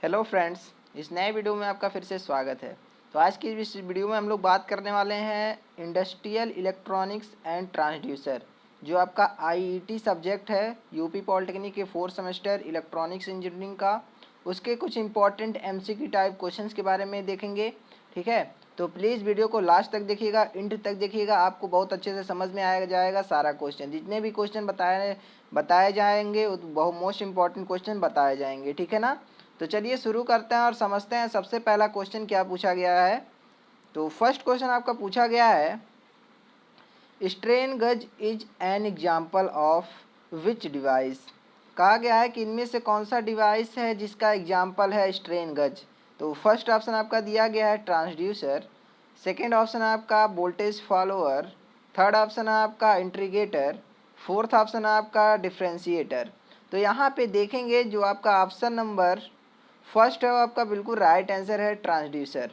Hello friends, इस नए video में आपका फिर से स्वागत है। तो आज की इस वीडियो में हम लोग बात करने वाले हैं इंडस्ट्रियल इलेक्ट्रॉनिक्स एंड ट्रांसड्यूसर, जो आपका आईईटी सब्जेक्ट है यूपी पॉलिटेक्निक के 4th सेमेस्टर इलेक्ट्रॉनिक्स इंजीनियरिंग का। उसके कुछ इंपॉर्टेंट एमसीक्यू टाइप क्वेश्चंस के बारे में देखेंगे। ठीक है, तो प्लीज़ वीडियो को लास्ट तक देखिएगा, एंड तक देखिएगा, आपको बहुत अच्छे से समझ में आया जाएगा सारा क्वेश्चन। जितने भी क्वेश्चन बताए जाएंगे वो बहुत मोस्ट इंपॉर्टेंट क्वेश्चन बताए जाएंगे। ठीक है ना। तो चलिए शुरू करते हैं और समझते हैं सबसे पहला क्वेश्चन क्या पूछा गया है। तो फर्स्ट क्वेश्चन आपका पूछा गया है, स्ट्रेन गज is an example of which device. कहा गया है कि इनमें से कौन सा डिवाइस है जिसका एग्जाम्पल है स्ट्रेन गज। तो फर्स्ट ऑप्शन आपका दिया गया है ट्रांसड्यूसर, सेकेंड ऑप्शन है आपका वोल्टेज फॉलोअर, थर्ड ऑप्शन है आपका इंटीग्रेटर, फोर्थ ऑप्शन है आपका डिफ्रेंशिएटर। तो यहाँ पे देखेंगे जो आपका ऑप्शन नंबर फर्स्ट है वो आपका बिल्कुल राइट आंसर है, ट्रांसड्यूसर।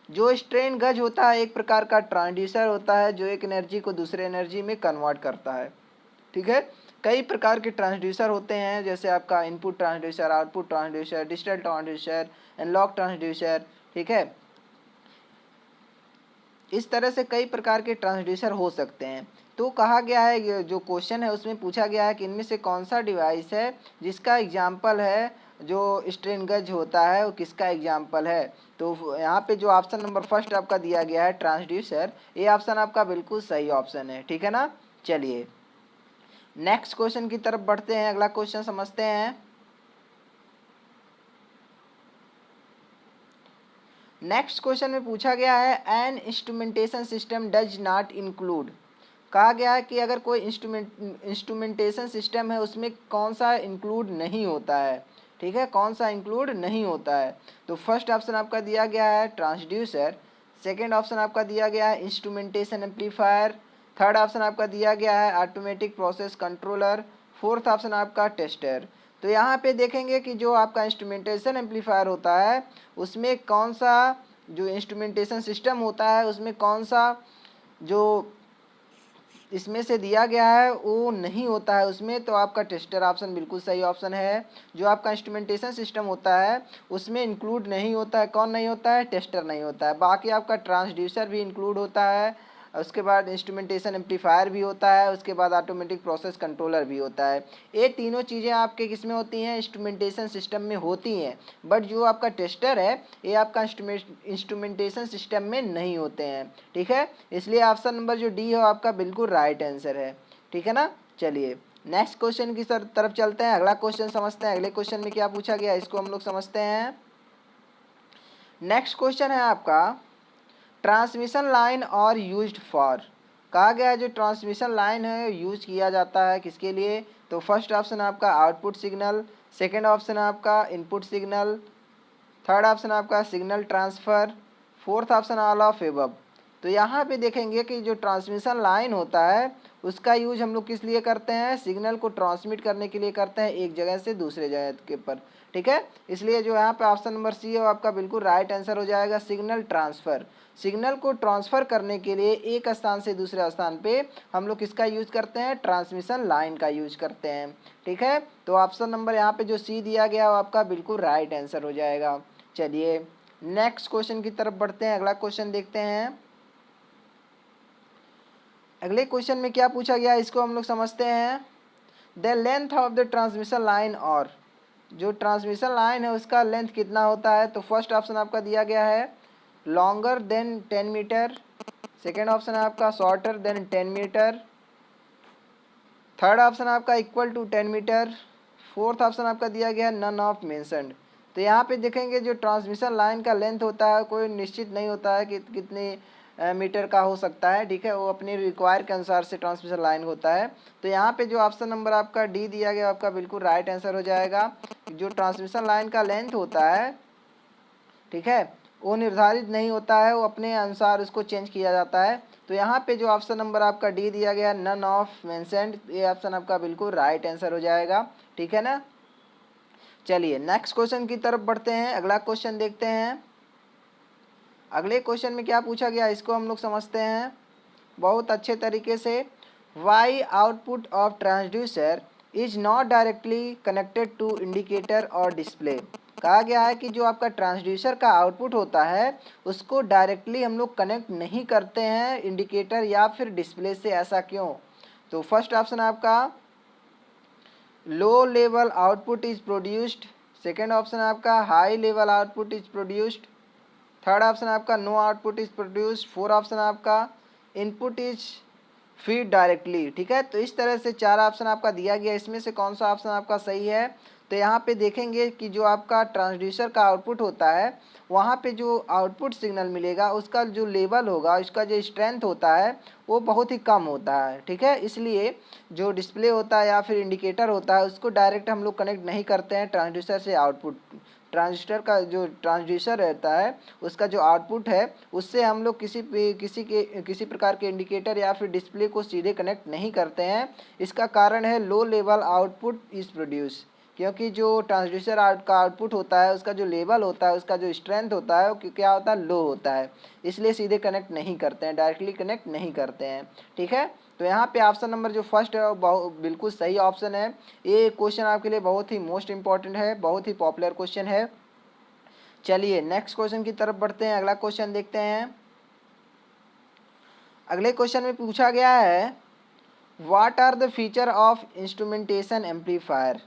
जो स्ट्रेन गज होता है एक प्रकार का ट्रांसड्यूसर होता है जो एक एनर्जी को दूसरे एनर्जी में कन्वर्ट करता है। ठीक है, कई प्रकार के ट्रांसड्यूसर होते हैं, जैसे आपका input transducer, output transducer, digital transducer, analogue transducer. ठीक है, इस तरह से कई प्रकार के ट्रांसड्यूसर हो सकते हैं। तो कहा गया है, ये जो क्वेश्चन है उसमें पूछा गया है कि इनमें से कौन सा डिवाइस है जिसका एग्जाम्पल है जो स्ट्रेन गज होता है वो किसका एग्जाम्पल है। तो यहाँ पे जो ऑप्शन नंबर फर्स्ट आपका दिया गया है ट्रांसड्यूसर, ये ऑप्शन आपका बिल्कुल सही ऑप्शन है। ठीक है ना। चलिए नेक्स्ट क्वेश्चन की तरफ बढ़ते हैं, अगला क्वेश्चन समझते हैं। नेक्स्ट क्वेश्चन में पूछा गया है an instrumentation system does not include. कहा गया है कि अगर कोई इंस्ट्रूमेंटेशन सिस्टम है उसमें कौन सा इंक्लूड नहीं होता है। ठीक है, कौन सा इंक्लूड नहीं होता है। तो फर्स्ट ऑप्शन आपका दिया गया है ट्रांसड्यूसर, सेकेंड ऑप्शन आपका दिया गया है इंस्ट्रूमेंटेशन एम्पलीफायर, थर्ड ऑप्शन आपका दिया गया है automatic process controller, fourth option आपका टेस्टर। तो यहाँ पे देखेंगे कि जो आपका इंस्ट्रूमेंटेशन एम्पलीफायर होता है उसमें कौन सा, जो इंस्ट्रूमेंटेशन सिस्टम होता है उसमें कौन सा जो इसमें से दिया गया है वो नहीं होता है उसमें। तो आपका टेस्टर ऑप्शन बिल्कुल सही ऑप्शन है। जो आपका इंस्ट्रूमेंटेशन सिस्टम होता है उसमें इंक्लूड नहीं होता है, कौन नहीं होता है, टेस्टर नहीं होता है। बाकी आपका ट्रांसड्यूसर भी इंक्लूड होता है, उसके बाद इंस्ट्रूमेंटेशन एम्पलीफायर भी होता है, उसके बाद ऑटोमेटिक प्रोसेस कंट्रोलर भी होता है। ये तीनों चीज़ें आपके किस में होती हैं, इंस्ट्रूमेंटेशन सिस्टम में होती हैं। बट जो आपका टेस्टर है ये आपका इंस्ट्रूमेंटेशन सिस्टम में नहीं होते हैं। ठीक है, इसलिए ऑप्शन नंबर जो डी है आपका बिल्कुल राइट आंसर है। ठीक है ना। चलिए नेक्स्ट क्वेश्चन की तरफ चलते हैं, अगला क्वेश्चन समझते हैं। अगले क्वेश्चन में क्या पूछा गया इसको हम लोग समझते हैं। नेक्स्ट क्वेश्चन है आपका ट्रांसमिशन लाइन और यूज्ड फॉर। कहा गया है जो ट्रांसमिशन लाइन है यूज किया जाता है किसके लिए। तो फर्स्ट ऑप्शन आपका आउटपुट सिग्नल, सेकेंड ऑप्शन आपका इनपुट सिग्नल, थर्ड ऑप्शन आपका signal transfer, fourth option all of above. तो यहाँ पे देखेंगे कि जो ट्रांसमिशन लाइन होता है उसका यूज हम लोग किस लिए करते हैं, सिग्नल को ट्रांसमिट करने के लिए करते हैं एक जगह से दूसरे जगह के पर। ठीक है, इसलिए जो यहाँ पे ऑप्शन नंबर सी है वो आपका बिल्कुल राइट आंसर हो जाएगा, सिग्नल ट्रांसफ़र। सिग्नल को ट्रांसफ़र करने के लिए एक स्थान से दूसरे स्थान पे हम लोग किसका यूज करते हैं, ट्रांसमिशन लाइन का यूज करते हैं। ठीक है, तो ऑप्शन नंबर यहाँ पे जो सी दिया गया वो आपका बिल्कुल राइट आंसर हो जाएगा। चलिए नेक्स्ट क्वेश्चन की तरफ बढ़ते हैं, अगला क्वेश्चन देखते हैं। अगले क्वेश्चन में क्या पूछा गया इसको हम लोग समझते हैं। The length of the transmission line, और जो ट्रांसमिशन लाइन है उसका लेंथ कितना होता है। तो फर्स्ट ऑप्शन आपका दिया गया है longer than 10 metre, second option है आपका shorter than 10 metre, third option आपका equal to 10 metre, fourth option आपका दिया गया है नन ऑफ मेंशन्ड। तो यहाँ पे देखेंगे जो ट्रांसमिशन लाइन का लेंथ होता है कोई निश्चित नहीं होता है कि कितने मीटर का हो सकता है। ठीक है, वो अपने रिक्वायर के अनुसार से ट्रांसमिशन लाइन होता है। तो यहाँ पे जो ऑप्शन नंबर आपका डी दिया गया आपका बिल्कुल राइट आंसर हो जाएगा। जो ट्रांसमिशन लाइन का लेंथ होता है, ठीक है, वो निर्धारित नहीं होता है, वो अपने अनुसार उसको चेंज किया जाता है। तो यहाँ पे जो ऑप्शन नंबर आपका डी दिया गया नन ऑफ मेंशन्ड, ये ऑप्शन आपका बिल्कुल राइट आंसर हो जाएगा। ठीक है ना। चलिए नेक्स्ट क्वेश्चन की तरफ बढ़ते हैं, अगला क्वेश्चन देखते हैं। अगले क्वेश्चन में क्या पूछा गया इसको हम लोग समझते हैं बहुत अच्छे तरीके से। Why output of transducer is not directly connected to indicator और डिस्प्ले। कहा गया है कि जो आपका ट्रांसड्यूसर का आउटपुट होता है उसको डायरेक्टली हम लोग कनेक्ट नहीं करते हैं इंडिकेटर या फिर डिस्प्ले से, ऐसा क्यों? तो फर्स्ट ऑप्शन आपका low level output is produced, second option आपका high level output is produced, third option आपका no output is produced, fourth option आपका इनपुट इज फीड डायरेक्टली। ठीक है, तो इस तरह से चार ऑप्शन आपका दिया गया, इसमें से कौन सा ऑप्शन आपका सही है? तो यहाँ पे देखेंगे कि जो आपका ट्रांसड्यूसर का आउटपुट होता है वहाँ पे जो आउटपुट सिग्नल मिलेगा उसका जो लेवल होगा, उसका जो स्ट्रेंथ होता है वो बहुत ही कम होता है। ठीक है, इसलिए जो डिस्प्ले होता है या फिर इंडिकेटर होता है उसको डायरेक्ट हम लोग कनेक्ट नहीं करते हैं ट्रांसड्यूसर से आउटपुट। ट्रांजिस्टर का जो ट्रांसड्यूसर रहता है उसका जो आउटपुट है उससे हम लोग किसी प्रकार के इंडिकेटर या फिर डिस्प्ले को सीधे कनेक्ट नहीं करते हैं। इसका कारण है लो लेवल आउटपुट इज प्रोड्यूस, क्योंकि जो ट्रांसड्यूसर का आउटपुट होता है उसका जो लेवल होता है, उसका जो स्ट्रेंथ होता है वो क्या होता है? लो होता है, इसलिए सीधे कनेक्ट नहीं करते हैं, डायरेक्टली कनेक्ट नहीं करते हैं। ठीक है, तो यहाँ पे ऑप्शन नंबर जो फर्स्ट है वो बिल्कुल सही ऑप्शन है। ये क्वेश्चन आपके लिए बहुत ही मोस्ट इंपॉर्टेंट है, बहुत ही पॉपुलर क्वेश्चन है। चलिए नेक्स्ट क्वेश्चन की तरफ बढ़ते हैं, अगला क्वेश्चन देखते हैं। अगले क्वेश्चन में पूछा गया है what are the feature of instrumentation amplifier.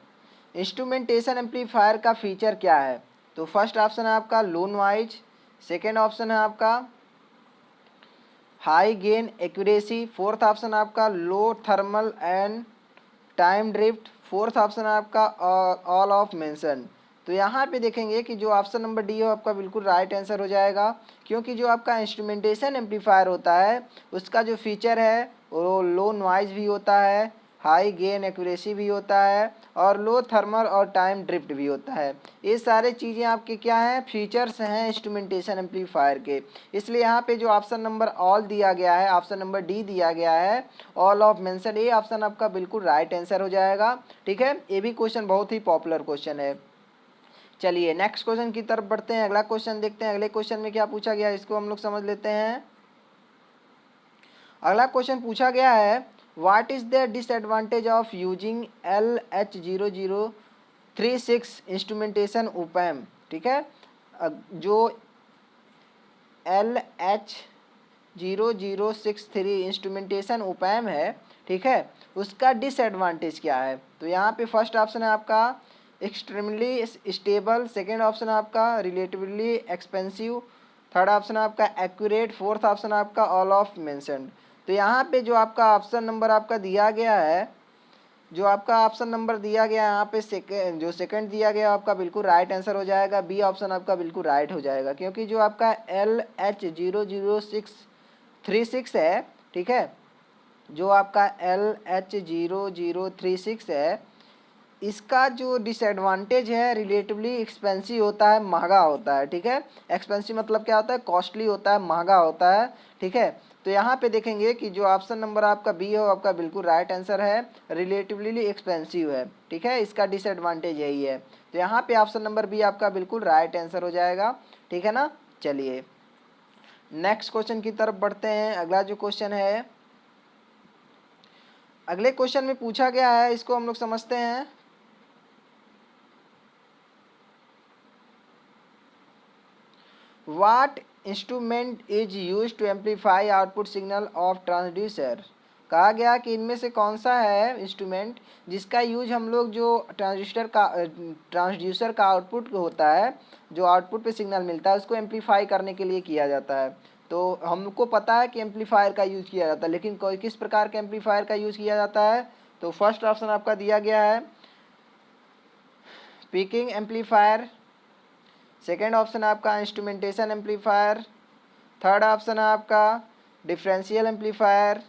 Instrumentation amplifier का फीचर क्या है? तो फर्स्ट ऑप्शन है आपका लो नॉइज, सेकेंड ऑप्शन है आपका high gain accuracy, fourth option आपका low thermal and time drift, fourth option आपका ऑल ऑफ मेंशन। तो यहाँ पे देखेंगे कि जो ऑप्शन नंबर डी है आपका बिल्कुल राइट आंसर हो जाएगा, क्योंकि जो आपका इंस्ट्रूमेंटेशन एम्पलीफायर होता है उसका जो फीचर है वो लो नॉइज भी होता है, हाई गेन एक्यूरेसी भी होता है और लो थर्मल और टाइम ड्रिफ्ट भी होता है। ये सारे चीज़ें आपके क्या हैं? फीचर्स हैं इंस्ट्रूमेंटेशन एम्पलीफायर के। इसलिए यहाँ पे जो ऑप्शन नंबर ऑल दिया गया है, ऑप्शन नंबर डी दिया गया है ऑल ऑफ मेंशन, ये ऑप्शन आपका बिल्कुल राइट आंसर हो जाएगा। ठीक है, ये भी क्वेश्चन बहुत ही पॉपुलर क्वेश्चन है। चलिए नेक्स्ट क्वेश्चन की तरफ बढ़ते हैं, अगला क्वेश्चन देखते हैं। अगले क्वेश्चन में क्या पूछा गया इसको हम लोग समझ लेते हैं। अगला क्वेश्चन पूछा गया है what is the disadvantage of using LH0036 instrumentation ओपैम। ठीक है, जो LH0063 इंस्ट्रूमेंटेशन ओपैम है, ठीक है, उसका डिसएडवांटेज क्या है? तो यहाँ पे फर्स्ट ऑप्शन है आपका एक्सट्रीमली स्टेबल, सेकेंड ऑप्शन आपका रिलेटिवली एक्सपेंसिव, थर्ड ऑप्शन आपका एक्यूरेट, फोर्थ ऑप्शन आपका ऑल ऑफ मेंशन्ड। तो यहाँ पे जो आपका ऑप्शन नंबर आपका दिया गया है, जो आपका ऑप्शन नंबर दिया गया है यहाँ पे जो सेकंड दिया गया आपका बिल्कुल राइट आंसर हो जाएगा, बी ऑप्शन आपका बिल्कुल राइट हो जाएगा, क्योंकि जो आपका LH0036 है, ठीक है, जो आपका LH0036 है इसका जो डिसएडवांटेज है रिलेटिवली एक्सपेंसिव होता है, महंगा होता है। ठीक है, एक्सपेंसिव मतलब क्या होता है? कॉस्टली होता है, महंगा होता है। ठीक है, तो यहाँ पे देखेंगे कि जो ऑप्शन नंबर आपका बी है वो आपका बिल्कुल राइट आंसर है, रिलेटिवली एक्सपेंसिव है। ठीक है, इसका डिसएडवांटेज यही है, तो यहाँ पे ऑप्शन नंबर बी आपका बिल्कुल राइट आंसर हो जाएगा। ठीक है ना, चलिए नेक्स्ट क्वेश्चन की तरफ बढ़ते हैं। अगला जो क्वेश्चन है, अगले क्वेश्चन में पूछा गया है, इसको हम लोग समझते हैं। What instrument is used to amplify output signal of transducer। कहा गया कि इनमें से कौन सा है इंस्ट्रूमेंट जिसका यूज हम लोग जो ट्रांसड्यूसर का आउटपुट होता है, जो आउटपुट पे सिग्नल मिलता है उसको एम्पलीफाई करने के लिए किया जाता है। तो हमको पता है कि एम्पलीफायर का यूज किया जाता है, लेकिन कोई किस प्रकार के एम्पलीफायर का यूज किया जाता है? तो फर्स्ट ऑप्शन आपका दिया गया है पिकिंग एम्पलीफायर, सेकेंड ऑप्शन आपका इंस्ट्रूमेंटेशन एम्पलीफायर, थर्ड ऑप्शन है आपका डिफरेंशियल एम्पलीफायर,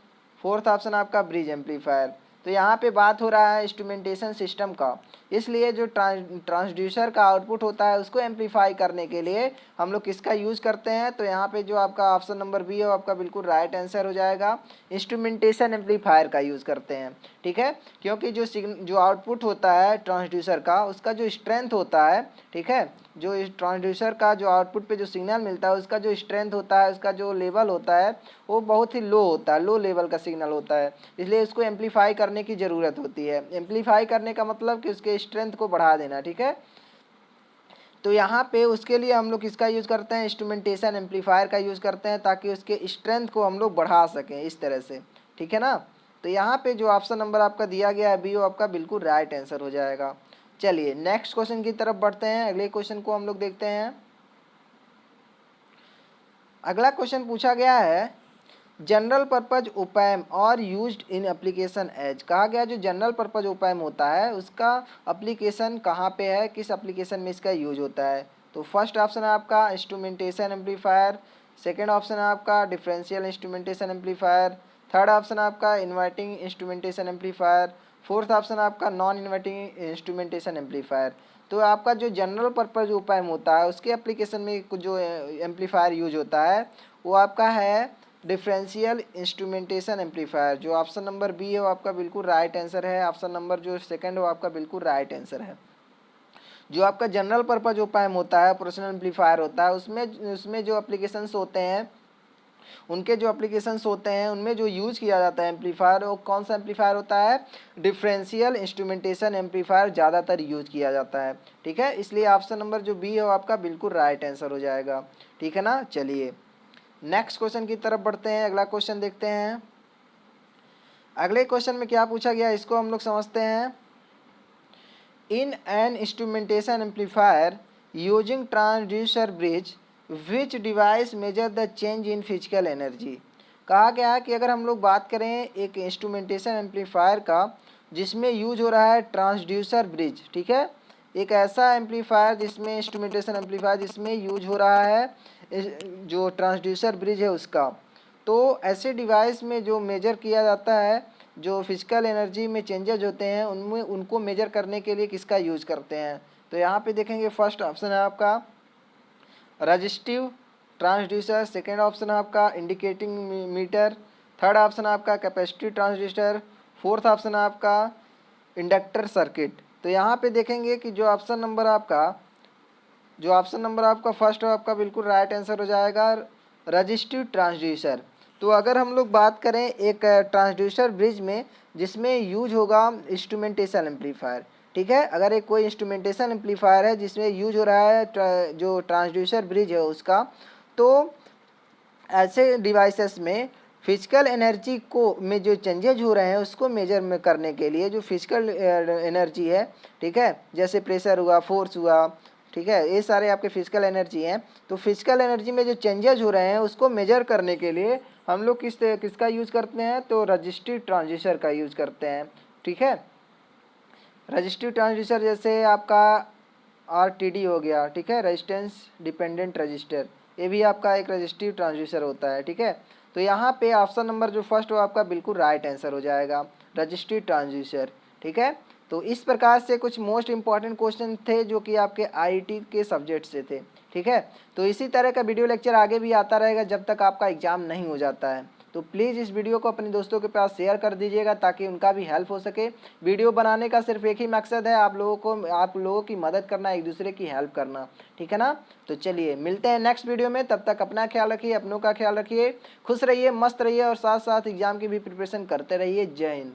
फोर्थ ऑप्शन आपका ब्रिज एम्पलीफायर। तो यहाँ पे बात हो रहा है इंस्ट्रूमेंटेशन सिस्टम का, इसलिए जो ट्रांसड्यूसर का आउटपुट होता है उसको एम्पलीफाई करने के लिए हम लोग किसका यूज़ करते हैं? तो यहाँ पे जो आपका ऑप्शन नंबर बी है वो आपका बिल्कुल राइट आंसर हो जाएगा, इंस्ट्रूमेंटेशन एम्पलीफायर का यूज़ करते हैं। ठीक है, क्योंकि जो आउटपुट होता है ट्रांसड्यूसर का उसका जो स्ट्रेंथ होता है, ठीक है, जो इस ट्रांसड्यूसर का जो आउटपुट पे जो सिग्नल मिलता है उसका जो स्ट्रेंथ होता है, उसका जो लेवल होता है वो बहुत ही लो होता है, लो लेवल का सिग्नल होता है, इसलिए उसको एम्पलीफाई करने की ज़रूरत होती है। एम्पलीफाई करने का मतलब कि उसके स्ट्रेंथ को बढ़ा देना। ठीक है, तो यहाँ पे उसके लिए हम लोग किसका यूज़ करते हैं, इंस्ट्रूमेंटेशन एम्पलीफायर का यूज़ करते हैं, ताकि उसके स्ट्रेंथ को हम लोग बढ़ा सकें इस तरह से, ठीक है ना। तो यहाँ पे जो ऑप्शन नंबर आपका दिया गया है बी, वो आपका बिल्कुल राइट आंसर हो जाएगा। चलिए नेक्स्ट क्वेश्चन की तरफ बढ़ते हैं। अगले क्वेश्चन को हम लोग देखते हैं। अगला क्वेश्चन पूछा गया है जनरल पर्पज ओपैम और यूज्ड इन एप्लीकेशन एज। कहा गया जो जनरल पर्पज ओपैम होता है उसका एप्लीकेशन कहाँ पे है, किस एप्लीकेशन में इसका यूज होता है। तो फर्स्ट ऑप्शन है आपका इंस्ट्रूमेंटेशन एम्पलीफायर, सेकेंड ऑप्शन है आपका differential instrumentation amplifier, third option है आपका inverting instrumentation amplifier, fourth option है आपका नॉन इन्वर्टिंग इंस्ट्रूमेंटेशन एम्पलीफायर। तो आपका जो जनरल पर्पज ओपैम होता है उसके एप्लीकेशन में कुछ जो एम्पलीफायर यूज होता है वो आपका है डिफरेंशियल इंस्ट्रूमेंटेशन एम्पलीफायर। जो ऑप्शन नंबर बी है वो आपका बिल्कुल राइट आंसर है। ऑप्शन नंबर जो सेकंड है वो आपका बिल्कुल राइट आंसर है। जो आपका जनरल पर्पज ओपैम होता है, ऑपरेशनल एम्पलीफायर होता है, उसमें जो एप्लीकेशंस होते हैं, उनके जो एप्लीकेशंस होते हैं उनमें जो यूज़ किया जाता है एम्पलीफायर, वो कौन सा एम्पलीफायर होता है, डिफरेंशियल इंस्ट्रूमेंटेशन एम्पलीफायर ज़्यादातर यूज किया जाता है, ठीक है। इसलिए ऑप्शन नंबर जो बी है वो आपका बिल्कुल राइट आंसर हो जाएगा, ठीक है ना। चलिए नेक्स्ट क्वेश्चन की तरफ बढ़ते हैं। अगला क्वेश्चन देखते हैं। अगले क्वेश्चन में क्या पूछा गया इसको हम लोग समझते हैं। In an instrumentation amplifier using transducer bridge which device measure the change in physical energy. कहा गया है कि अगर हम लोग बात करें एक इंस्ट्रूमेंटेशन एम्पलीफायर का जिसमें यूज हो रहा है ट्रांसड्यूसर ब्रिज, ठीक है, एक ऐसा एम्पलीफायर जिसमें इंस्ट्रूमेंटेशन एम्पलीफायर जिसमें यूज हो रहा है जो ट्रांसड्यूसर ब्रिज है उसका। तो ऐसे डिवाइस में जो मेजर किया जाता है, जो फिजिकल एनर्जी में चेंजेज होते हैं उनमें उनको मेजर करने के लिए किसका यूज करते हैं। तो यहाँ पे देखेंगे फर्स्ट ऑप्शन है आपका रजिस्टिव ट्रांसड्यूसर, सेकेंड ऑप्शन है आपका इंडिकेटिंग मीटर, थर्ड ऑप्शन है आपका कैपेसिटिव ट्रांसड्यूसर, फोर्थ ऑप्शन है आपका इंडक्टर सर्किट। तो यहाँ पे देखेंगे कि जो ऑप्शन नंबर आपका फर्स्ट है आपका बिल्कुल राइट आंसर हो जाएगा, रजिस्टिव ट्रांसड्यूसर। तो अगर हम लोग बात करें एक ट्रांसड्यूसर ब्रिज में जिसमें यूज होगा इंस्ट्रूमेंटेशन एम्पलीफायर, ठीक है, अगर एक कोई इंस्ट्रूमेंटेशन एम्पलीफायर है जिसमें यूज हो रहा है जो ट्रांसड्यूसर ब्रिज है उसका, तो ऐसे डिवाइसेस में फिजिकल एनर्जी को में जो चेंजेज हो रहे हैं उसको मेजर में करने के लिए जो फिजिकल एनर्जी है, ठीक है, जैसे प्रेशर हुआ, फोर्स हुआ, ठीक है, ये सारे आपके फिजिकल एनर्जी हैं। तो फिजिकल एनर्जी में जो चेंजेज हो रहे हैं उसको मेजर करने के लिए हम लोग किसका यूज़ करते हैं, तो रजिस्टिव ट्रांसड्यूसर का यूज़ करते हैं, ठीक है। रजिस्टिव ट्रांसड्यूसर जैसे आपका RTD हो गया, ठीक है, रेजिस्टेंस डिपेंडेंट रजिस्टर, ये भी आपका एक रजिस्टिव ट्रांसड्यूसर होता है, ठीक है। तो यहाँ पे ऑप्शन नंबर जो फर्स्ट हो आपका बिल्कुल राइट आंसर हो जाएगा, रजिस्टिव ट्रांसड्यूसर, ठीक है। तो इस प्रकार से कुछ मोस्ट इंपॉर्टेंट क्वेश्चन थे जो कि आपके IIT के सब्जेक्ट से थे, ठीक है। तो इसी तरह का वीडियो लेक्चर आगे भी आता रहेगा जब तक आपका एग्जाम नहीं हो जाता है। तो प्लीज़ इस वीडियो को अपने दोस्तों के पास शेयर कर दीजिएगा ताकि उनका भी हेल्प हो सके। वीडियो बनाने का सिर्फ एक ही मकसद है, आप लोगों की मदद करना, एक दूसरे की हेल्प करना, ठीक है ना। तो चलिए मिलते हैं नेक्स्ट वीडियो में, तब तक अपना ख्याल रखिए, अपनों का ख्याल रखिए, खुश रहिए, मस्त रहिए और साथ साथ एग्जाम की भी प्रिपरेशन करते रहिए। जय हिंद।